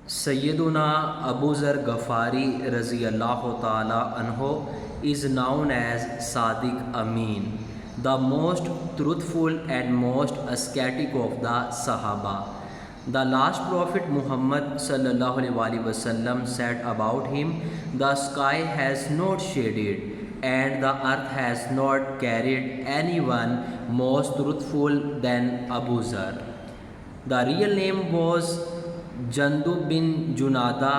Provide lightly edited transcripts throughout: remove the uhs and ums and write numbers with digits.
Sayyiduna Abu Zar Ghafari Raziyallahu Ta'ala Anhu is known as Sadiq Amin, the most truthful and most ascetic of the Sahaba. The last Prophet Muhammad Sallallahu Alaihi Wasallam said about him, "The sky has not shaded and the earth has not carried anyone more truthful than Abu Zar." The real name was Jandub bin Junada.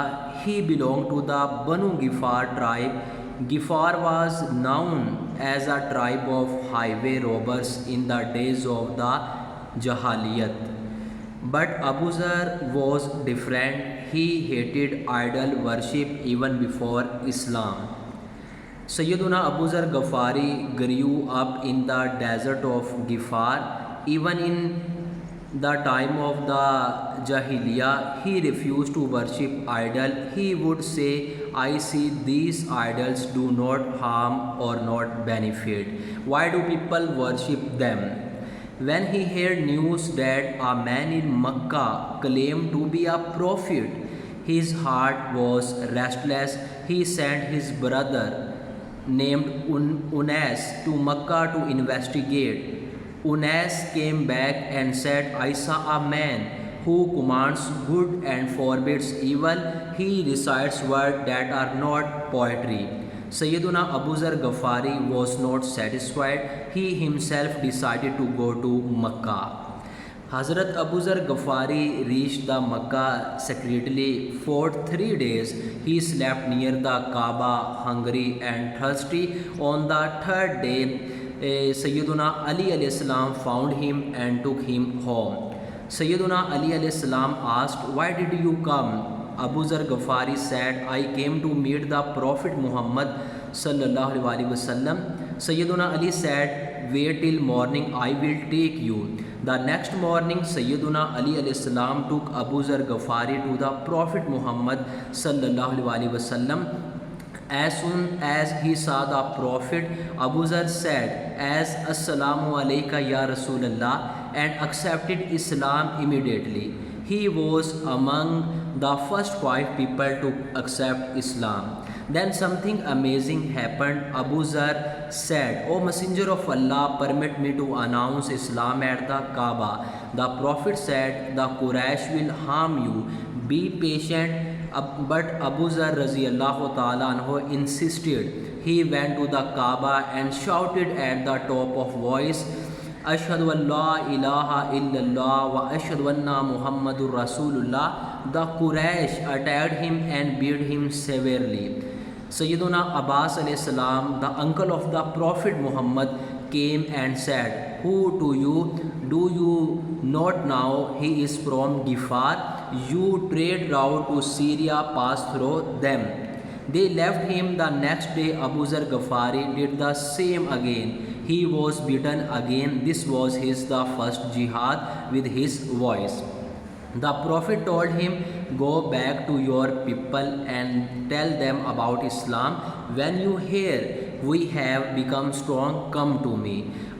He belonged to the Banu Gifar tribe. Gifar was known as a tribe of highway robbers in the days of the Jahaliyat. But Abu Zar was different. He hated idol worship even before Islam. Sayyiduna Abu Zar Ghafari grew up in the desert of Gifar. Even in the time of the Jahiliyyah, he refused to worship idol. He would say, "I see these idols do not harm or not benefit. Why do people worship them?" When he heard news that a man in Makkah claimed to be a prophet, his heart was restless. He sent his brother named Unas to Makkah to investigate. Unas came back and said, "I saw a man who commands good and forbids evil. He recites words that are not poetry." Sayyiduna Abu Zar Ghafari was not satisfied. He himself decided to go to Makkah. Hazrat Abu Zar Ghafari reached the Makkah secretly. For 3 days he slept near the Kaaba, hungry and thirsty. On the 3rd day, Sayyiduna Ali alayhi salam found him and took him home. Sayyiduna Ali alayhi salam asked, "Why did you come?" Abu Zar Ghafari said, "I came to meet the Prophet Muhammad Sallallahu Alaihi Wasallam." Sayyiduna Ali said, "Wait till morning, I will take you." The next morning, Sayyiduna Ali alayhi salam took Abu Zar Ghafari to the Prophet Muhammad Sallallahu Alaihi Wasallam. As soon as he saw the Prophet, Abu Zar said, "As Assalamu alayka ya Rasulullah," and accepted Islam immediately. He was among the first 5 people to accept Islam. Then something amazing happened. Abu Zar said, "O Messenger of Allah, permit me to announce Islam at the Kaaba." The Prophet said, "The Quraysh will harm you. Be patient." But Abu Zar Raziyallahu Ta'ala Anhu insisted. He went to the Kaaba and shouted at the top of voice, "Ashhadu an la ilaha illallah wa ashhadu anna Muhammadur Rasulullah." The Quraysh attacked him and beat him severely. Sayyiduna Abbas alayhi salam, the uncle of the Prophet Muhammad, came and said, "Who to you? Do you not know he is from Gifar? You trade route to Syria, pass through them." They left him. The next day Abu Zar Ghafari did the same again. He was beaten again. This was the first jihad with his voice. The Prophet told him, "Go back to your people and tell them about Islam. When you hear we have become strong, come to me."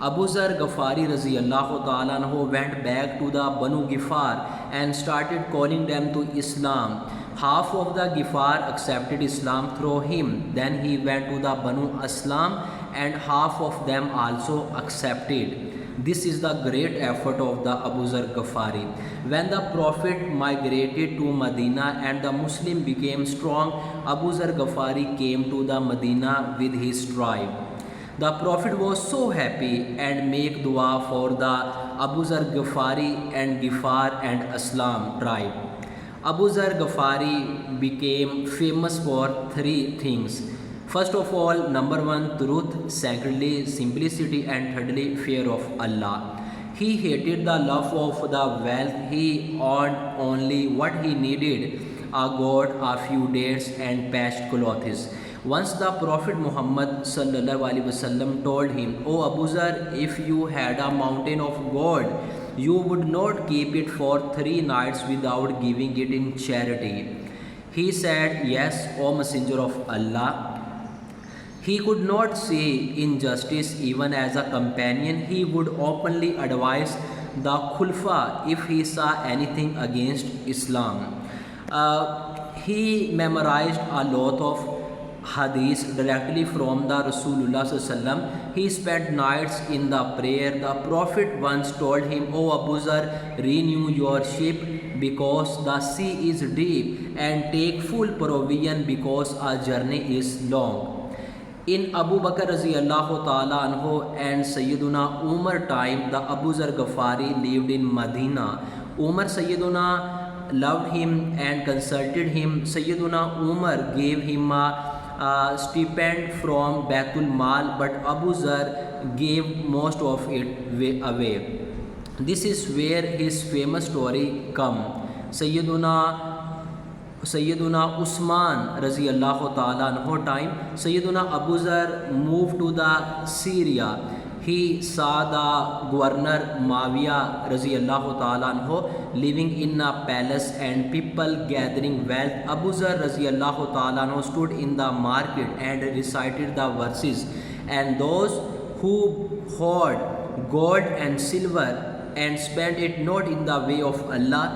Abu Zar Ghafari Raziyallahu Ta'ala Anhu went back to the Banu Gifar and started calling them to Islam. Half of the Gifar accepted Islam through him. Then he went to the Banu Aslam and half of them also accepted. This is the great effort of the Abu Zar Ghafari. When the Prophet migrated to Medina and the Muslim became strong, Abu Zar Ghafari came to the Medina with his tribe. The Prophet was so happy and make dua for the Abu Zar Ghafari and Gifar and Aslam tribe. Abu Zar Ghafari became famous for 3 things. First of all, number 1, truth, secondly, simplicity, and thirdly, fear of Allah. He hated the love of the wealth. He earned only what he needed: a goat, a few dates, and patched clothes. Once the Prophet Muhammad Sallallahu Alaihi Wasallam told him, "O Abu Zar, if you had a mountain of gold, you would not keep it for 3 nights without giving it in charity." He said, "Yes, O Messenger of Allah." He could not see injustice even as a companion. He would openly advise the Khulfa if he saw anything against Islam. He memorized a lot of hadith directly from the Rasulullah sallam. He spent nights in the prayer. The Prophet once told him, "O Abu Zar, renew your ship because the sea is deep, and take full provision because our journey is long." In Abu Bakr Raziyallahu Ta'ala Anhu and Sayyiduna Umar time, the Abu Zar Ghafari lived in Medina. Umar Sayyiduna loved him and consulted him. Sayyiduna Umar gave him a stipend from Baitul Mal, but Abu Zar gave most of it away. This is where his famous story come. Sayyiduna Usman Raziyallahu Ta'ala Anhu time, Sayyiduna Abu Zar moved to the Syria. He saw the governor Muawiyah Raziyallahu Ta'ala Anhu living in a palace and people gathering wealth. Abu Zar Raziyallahu Ta'ala Anhu stood in the market and recited the verses, and those who hoard gold and silver and spend it not in the way of Allah,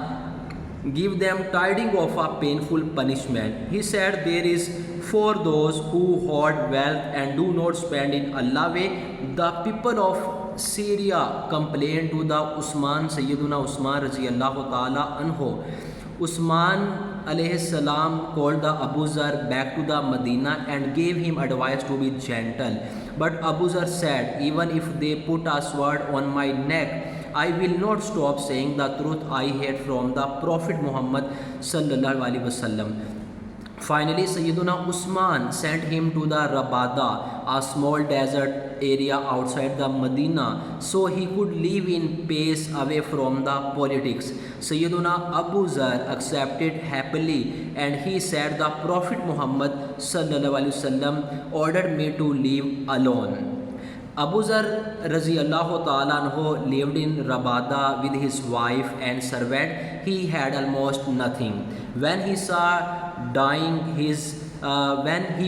give them tidings of a painful punishment. He said, there is for those who hoard wealth and do not spend in Allah's way. The people of Syria complained to the Sayyiduna Usman Raziyallahu Ta'ala Anhu. Usman alayhi salam called the Abu Zar back to the Medina and gave him advice to be gentle. But Abu Zar said, even if they put a sword on my neck, I will not stop saying the truth I heard from the Prophet Muhammad sallallahu alaihi wasallam. Finally, Sayyiduna Usman sent him to the Rabada, a small desert area outside the Medina, so he could live in peace away from the politics. Sayyiduna Abu Zar accepted happily, and he said, the Prophet Muhammad sallallahu alaihi wasallam ordered me to live alone. Abu Zar Raziyallahu Ta'ala Anhu lived in Rabada with his wife and servant. He had almost nothing. When he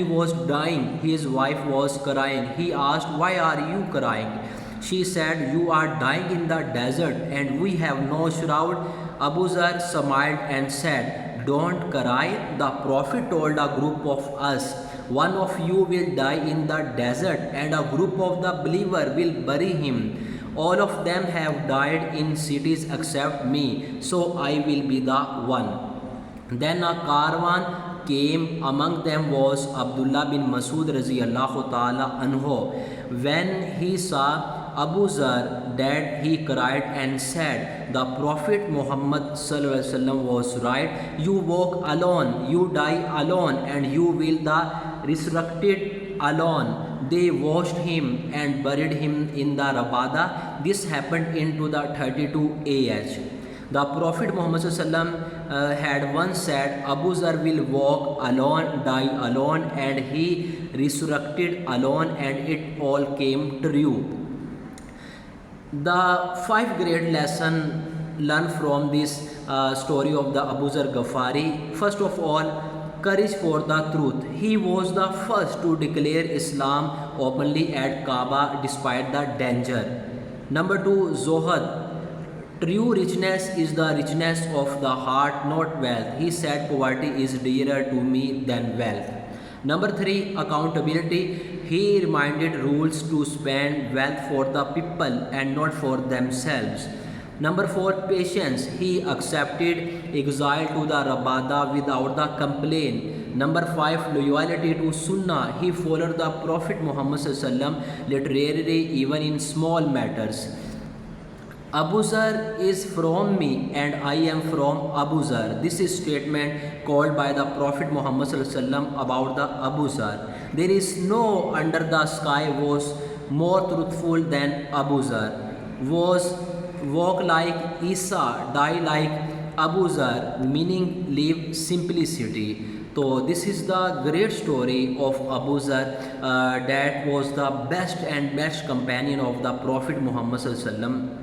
was dying, his wife was crying. He asked, "Why are you crying?" She said, "You are dying in the desert and we have no shroud." Abu Zar smiled and said, "Don't cry. The Prophet told a group of us, one of you will die in the desert and a group of the believer will bury him. All of them have died in cities except me, so I will be the one." Then a caravan came. Among them was Abdullah bin Masud Raziyallahu Ta'ala Anhu. When he saw Abu Zar dead, he cried and said, "The Prophet Muhammad sallallahu alaihi wasallam was right. You walk alone, you die alone, and you will the resurrected alone." They washed him and buried him in the Rabada. This happened into the 32 AH. The Prophet Muhammad sallallahu alaihi wasallam had once said, Abu Zar will walk alone, die alone, and he resurrected alone, and it all came true. The 5 great lesson learned from this story of the Abu Zar Ghafari. First of all, courage for the truth. He was the first to declare Islam openly at Kaaba despite the danger. Number 2, Zohad. True richness is the richness of the heart, not wealth. He said, poverty is dearer to me than wealth. Number 3, accountability. He reminded rules to spend wealth for the people and not for themselves. Number 4, patience. He accepted exile to the Rabada without the complaint. Number 5, loyalty to Sunnah. He followed the Prophet Muhammad sallallahu alaihi wasallam literally even in small matters. Abu Zar is from me and I am from Abu Zar. This is statement called by the Prophet Muhammad sallallahu alaihi wasallam about the Abu Zar. There is no under the sky was more truthful than Abu Zar. Was walk like Isa, die like Abu Zar, meaning live simplicity. So this is the great story of Abu Zar that was the best and best companion of the Prophet Muhammad sallallahu alaihi wasallam.